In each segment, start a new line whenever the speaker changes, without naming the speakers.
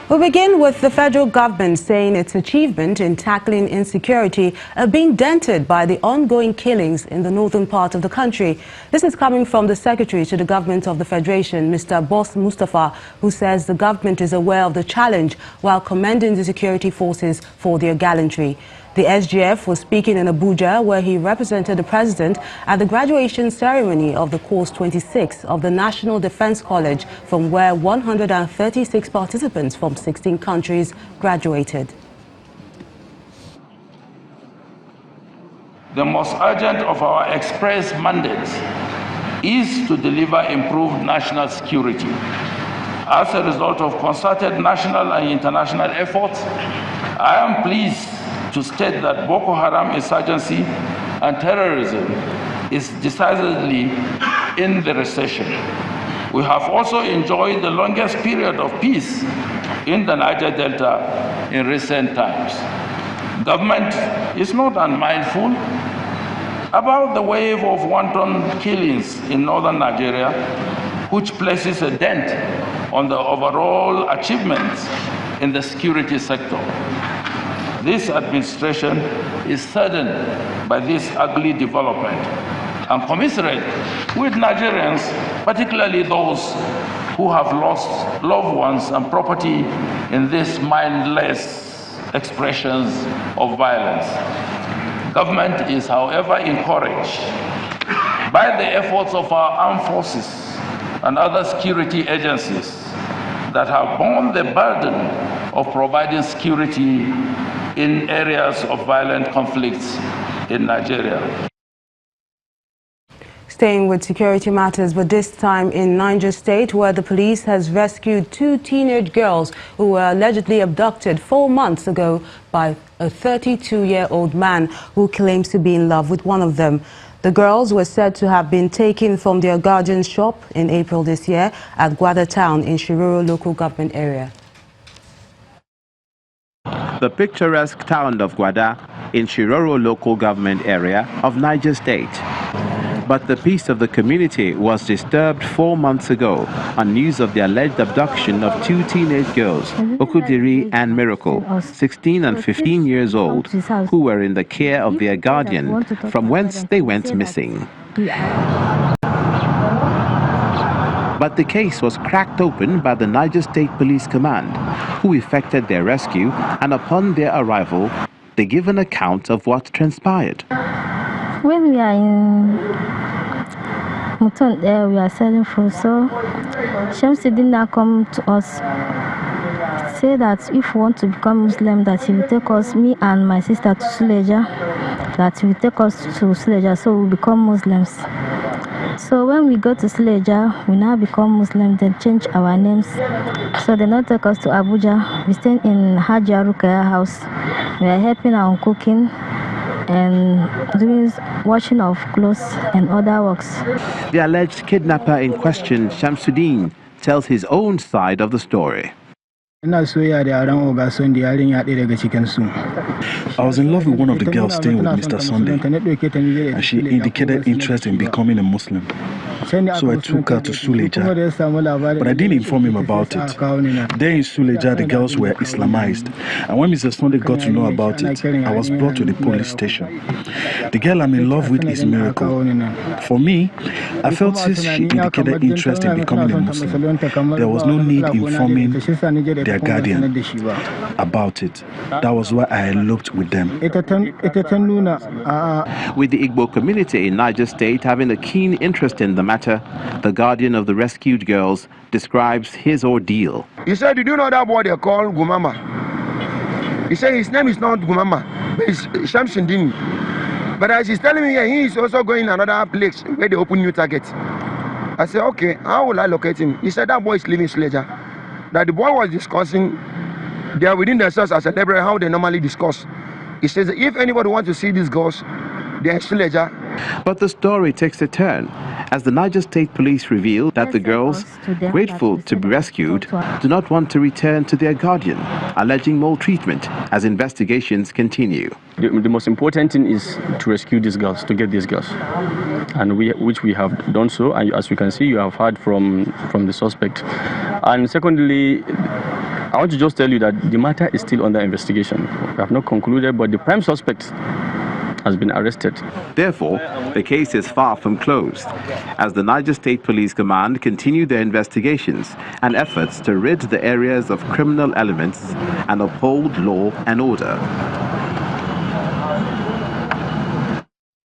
We begin with the federal government saying its achievement in tackling insecurity are being dented by the ongoing killings in the northern part of the country. This is coming from the Secretary to the Government of the Federation, Mr. Boss Mustafa, who says the government is aware of the challenge while commending the security forces for their gallantry. The SGF was speaking in Abuja, where he represented the President at the graduation ceremony of the course 26 of the National Defense College, from where 136 participants from 16 countries graduated.
The most urgent of our express mandates is to deliver improved national security. As a result of concerted national and international efforts, I am pleased to state that Boko Haram insurgency and terrorism is decidedly in the recession. We have also enjoyed the longest period of peace in the Niger Delta in recent times. Government is not unmindful about the wave of wanton killings in northern Nigeria, which places a dent on the overall achievements in the security sector. This administration is saddened by this ugly development and commiserate with Nigerians, particularly those who have lost loved ones and property in these mindless expressions of violence. Government is, however, encouraged by the efforts of our armed forces and other security agencies that have borne the burden of providing security in areas of violent conflicts in Nigeria.
Staying with security matters, but this time in Niger State, where the police has rescued 2 teenage girls who were allegedly abducted 4 months ago by a 32-year-old man who claims to be in love with one of them. The girls were said to have been taken from their guardian's shop in April this year at Gwada Town in Shiroro local government area.
The picturesque town of Gwada in Shiroro local government area of Niger State. But the peace of the community was disturbed 4 months ago on news of the alleged abduction of 2 teenage girls, Okudiri and Miracle, 16 and 15 years old, who were in the care of their guardian, from whence they went missing. But the case was cracked open by the Niger State Police Command, who effected their rescue, and upon their arrival, they give an account of what transpired.
When we are in Muton there, we are selling food, so Shamsi did not come to us, say that if we want to become Muslim, that he will take us, me and my sister, to Suleja, that he will take us to Suleja, so we become Muslims. So when we go to Suleja, we now become Muslims, then change our names. So they not take us to Abuja. We stay in Haji Arukaya house. We are helping on cooking and doing washing of clothes and other works.
The alleged kidnapper in question, Shamsuddin, tells his own side of the story.
I was in love with one of the girls staying with Mr. Sunday, and she indicated interest in becoming a Muslim. So I took her to Suleja, but I didn't inform him about it. There in Suleja, the girls were Islamized, and when Mr. Sunday got to know about it, I was brought to the police station. The girl I'm in love with is Miracle. For me, I felt since she indicated interest in becoming a Muslim, there was no need informing their guardian about it. That was why I eloped with them.
With the Igbo community in Niger State having a keen interest in the matter, the guardian of the rescued girls describes his ordeal.
He said, "Did you know that boy they call Gumama?" He said his name is not Gumama, but it's Shamsuddin. But as he's telling me here, he is also going another place where they open new target. I said, okay, how will I locate him? He said that boy is living in Suleja. That the boy was discussing, they are within themselves as a library, how they normally discuss. He says if anybody wants to see these girls, they are in Suleja.
But the story takes a turn as the Niger State Police reveal that the girls, grateful to be rescued, do not want to return to their guardian, alleging maltreatment as investigations continue.
The most important thing is to rescue these girls, to get these girls, and which we have done so. And as you can see, you have heard from the suspect. And secondly, I want to just tell you that the matter is still under investigation. We have not concluded, but the prime suspect has been arrested.
Therefore, the case is far from closed, as the Niger State Police Command continue their investigations and efforts to rid the areas of criminal elements and uphold law and order.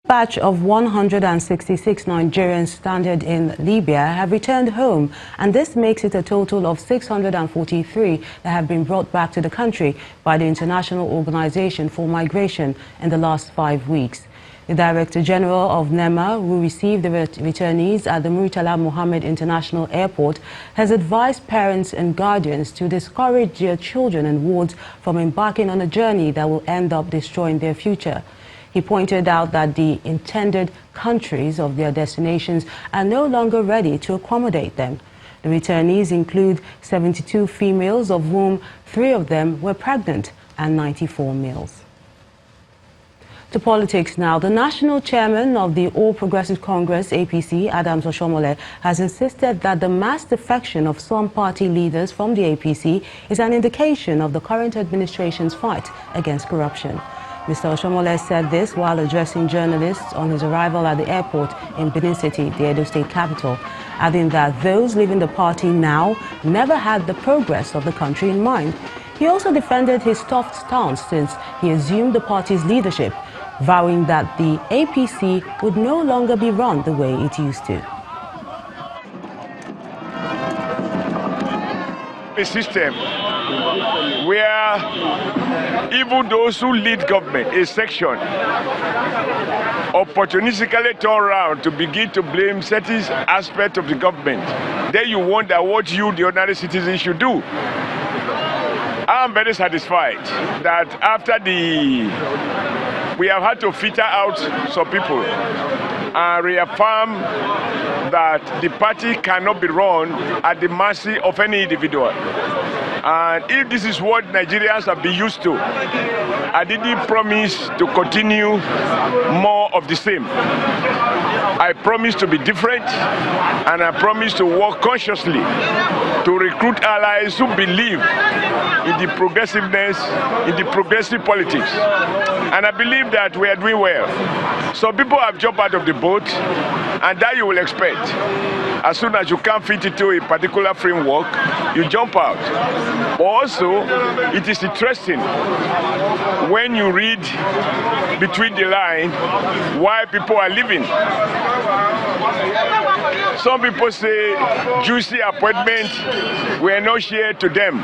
A batch of 166 Nigerians stranded in Libya have returned home, and this makes it a total of 643 that have been brought back to the country by the International Organization for Migration in the last 5 weeks. The Director General of NEMA, who received the returnees at the Murtala Mohammed International Airport, has advised parents and guardians to discourage their children and wards from embarking on a journey that will end up destroying their future. He pointed out that the intended countries of their destinations are no longer ready to accommodate them. The returnees include 72 females, of whom 3 of them were pregnant, and 94 males. To politics now. The national chairman of the All Progressive Congress, APC, Oshiomhole, has insisted that the mass defection of some party leaders from the APC is an indication of the current administration's fight against corruption. Mr. Oshiomhole said this while addressing journalists on his arrival at the airport in Benin City, the Edo State capital, adding that those leaving the party now never had the progress of the country in mind. He also defended his tough stance since he assumed the party's leadership, vowing that the APC would no longer be run the way it used to.
A system where even those who lead government, a section, opportunistically turn around to begin to blame certain aspects of the government, then you wonder what you, the ordinary citizen, should do. I am very satisfied that after we have had to filter out some people and reaffirm that the party cannot be run at the mercy of any individual. And if this is what Nigerians have been used to, I didn't promise to continue more of the same. I promise to be different, and I promise to work consciously to recruit allies who believe in the progressiveness, in the progressive politics. And I believe that we are doing well. Some people have jumped out of the boat, and that you will expect. As soon as you can't fit into a particular framework, you jump out. But also, it is interesting when you read between the lines why people are leaving. Some people say juicy appointments were not shared to them.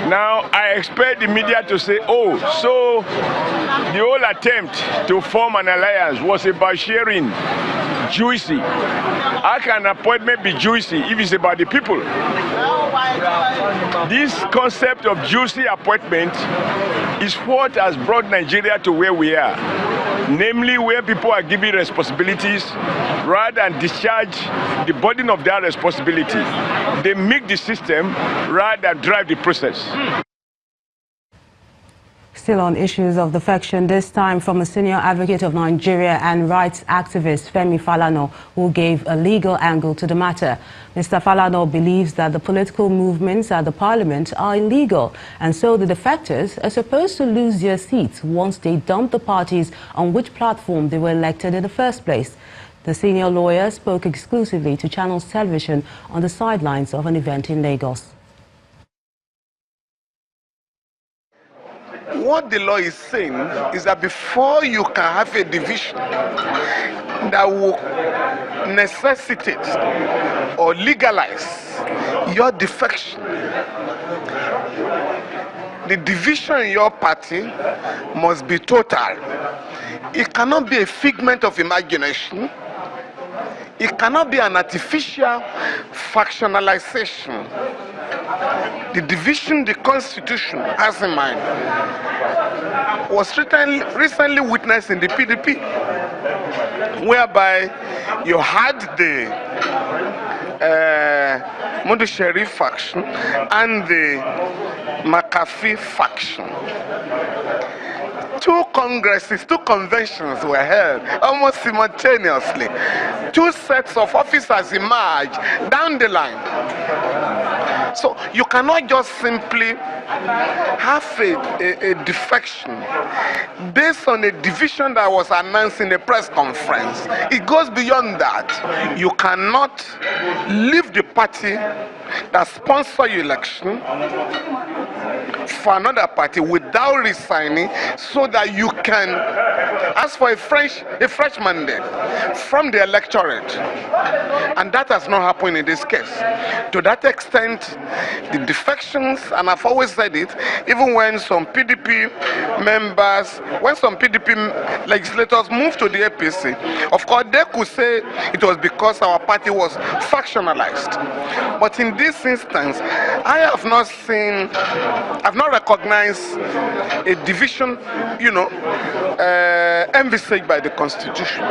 Now, I expect the media to say, oh, so the whole attempt to form an alliance was about sharing juicy. How can an appointment be juicy if it's about the people? This concept of juicy appointment is what has brought Nigeria to where we are, namely where people are given responsibilities rather than discharge the burden of their responsibility. They make the system rather than drive the process.
Still on issues of defection, this time from a senior advocate of Nigeria and rights activist Femi Falana, who gave a legal angle to the matter. Mr. Falana believes that the political movements at the parliament are illegal, and so the defectors are supposed to lose their seats once they dump the parties on which platform they were elected in the first place. The senior lawyer spoke exclusively to Channels Television on the sidelines of an event in Lagos.
What the law is saying is that before you can have a division that will necessitate or legalize your defection, the division in your party must be total. It cannot be a figment of imagination. It cannot be an artificial factionalization. The division the Constitution has in mind was recently witnessed in the PDP, whereby you had the Mudu Sharif faction and the McAfee faction. Two conventions were held almost simultaneously. Two sets of officers emerged down the line. So you cannot just simply have a defection based on a division that was announced in a press conference. It goes beyond that. You cannot leave the party that sponsor your election for another party without resigning, so that you can ask for a fresh mandate from the electorate. And that has not happened in this case. To that extent, the defections, and I've always said it, even when some PDP members, when some PDP legislators moved to the APC, of course they could say it was because our party was factionalized. But in this instance, I have not seen, I've not recognized a division, envisaged by the Constitution.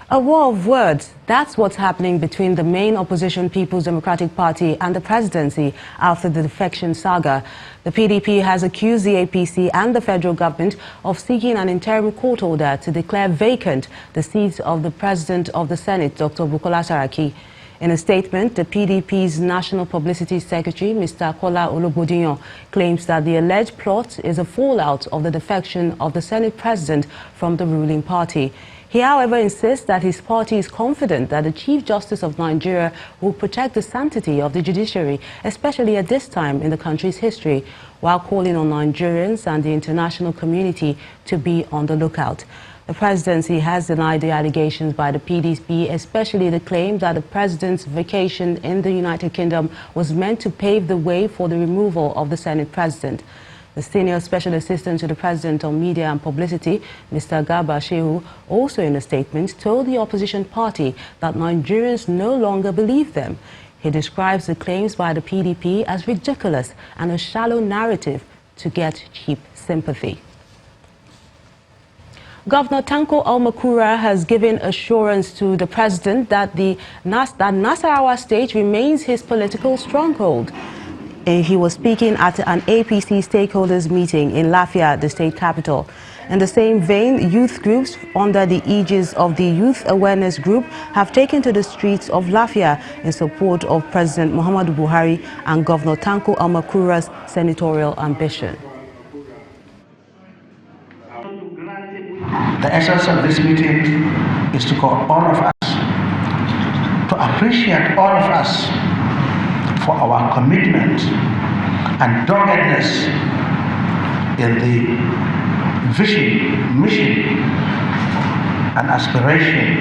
A war of words, that's what's happening between the main opposition People's Democratic Party and the Presidency after the defection saga. The PDP has accused the APC and the federal government of seeking an interim court order to declare vacant the seat of the President of the Senate, Dr. Bukola Saraki. In a statement, the PDP's National Publicity Secretary, Mr. Kola Olobodiyan, claims that the alleged plot is a fallout of the defection of the Senate President from the ruling party. He, however, insists that his party is confident that the Chief Justice of Nigeria will protect the sanctity of the judiciary, especially at this time in the country's history, while calling on Nigerians and the international community to be on the lookout. The Presidency has denied the allegations by the PDP, especially the claim that the President's vacation in the United Kingdom was meant to pave the way for the removal of the Senate President. The Senior Special Assistant to the President on Media and Publicity, Mr. Garba Shehu, also in a statement told the opposition party that Nigerians no longer believe them. He describes the claims by the PDP as ridiculous and a shallow narrative to get cheap sympathy. Governor Tanko Almakura has given assurance to the President that Nasarawa State remains his political stronghold. He was speaking at an APC stakeholders meeting in Lafia, the state capital. In the same vein, youth groups under the aegis of the Youth Awareness Group have taken to the streets of Lafia in support of President Muhammadu Buhari and Governor Tanko Almakura's senatorial ambition.
The essence of this meeting is to call all of us, to appreciate all of us for our commitment and doggedness in the vision, mission, and aspiration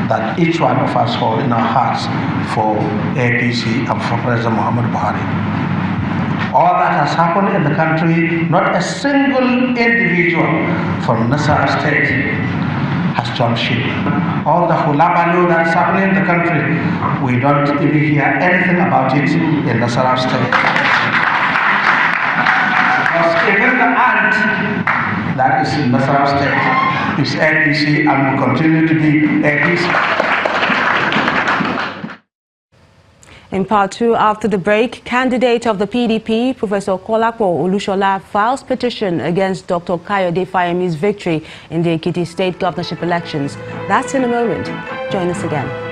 that each one of us hold in our hearts for APC and for President Muhammadu Buhari. All that has happened in the country, not a single individual from Nasarawa State has jumped ship. All the hulabaloo that's happening in the country, we don't even hear anything about it in Nasarawa State. Because even the ant that is in Nasarawa State is APC and will continue to be APC.
In part two, after the break, candidate of the PDP, Professor Kolapo Olushola, files petition against Dr. Kayode Fayemi's victory in the Ekiti state governorship elections. That's in a moment. Join us again.